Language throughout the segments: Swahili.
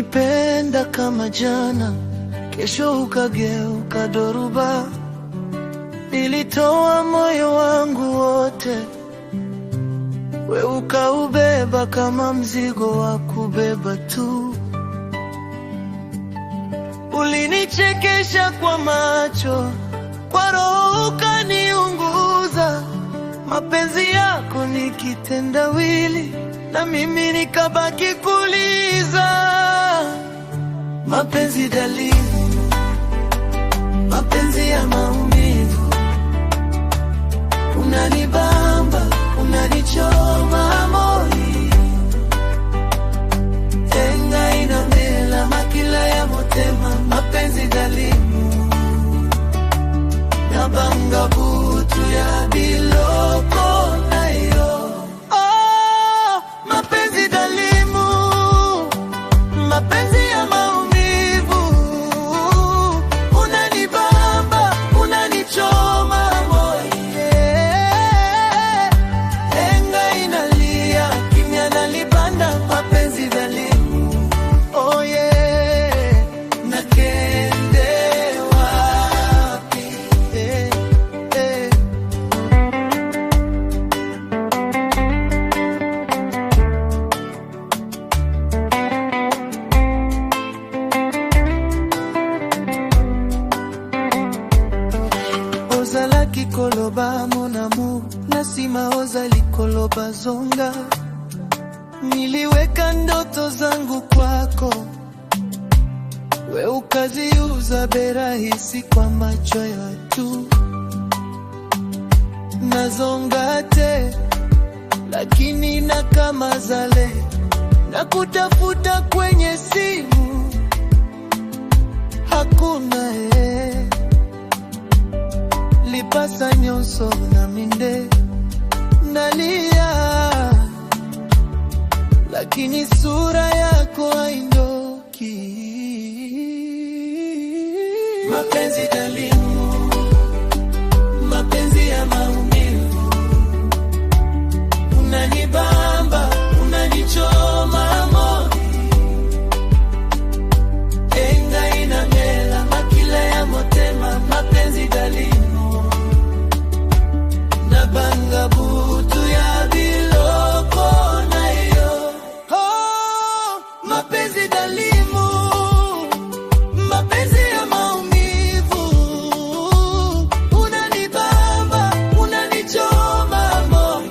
Ulinipenda kama jana, kesho ukageuka dhoruba. Nilitoa moyo wangu wote, we ukaubeba kama mzigo wa kubeba tu. Ulinichekesha kwa macho, kwa roho ukaniunguza. Mapenzi yako ni kitendawili, na mimi nikabaki kuliza. Mapenzi dhalimu, mapenzi ya maumivu. Unanibamba, unanichoma moyo. Enga inamela makila ya motema. Mapenzi dhalimu, nabanga butu ya biloko na yo. Oh, mapenzi dhalimu, mapenzi ya maumivu. Unanibamba, unanichoma moyo. Enga inalia, kimya nalibanda. Mapenzi dhalimu, oh yeah. Nakende wapi, Ozala kikoloba mon amour, nasima oza likoloba zonga. Niliweka ndoto zangu kwako, we ukaziuza berahisi kwa macho ya watu. Nazonga te, lakini na kama zale, na kutafuta kwenye simu hakuna lipasa nyonso na minde. Nalia, lakini sura yako haindoki. Mapenzi dhalimu, mapenzi ya maumivu. Unanibamba, unanichoma moyo. Enga inamela makila ya motema. Mapenzi dhalimu, nabanga butu ya biloko na yo. Oh, mapenzi dhalimu, mapenzi ya maumivu. Unanibamba, unanichoma moyo.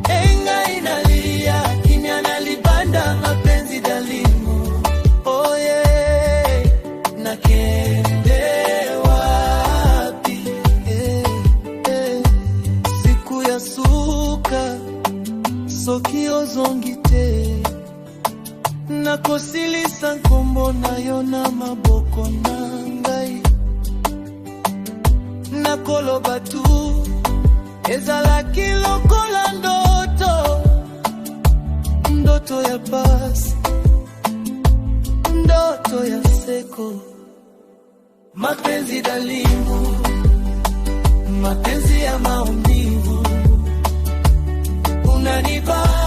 Enga inalia, kimya nalibanda. Mapenzi dhalimu, oh yeah. Nakende wapi, siku ya suka soki ozongi te. Nakosilisa nkombo na yo na maboko na ngai. Nakoloba tu, ezalaki lokola ndoto. Ndoto ya pasi, ndoto ya seko. Mapenzi dhalimu, mapenzi ya maumivu. Unanibamba,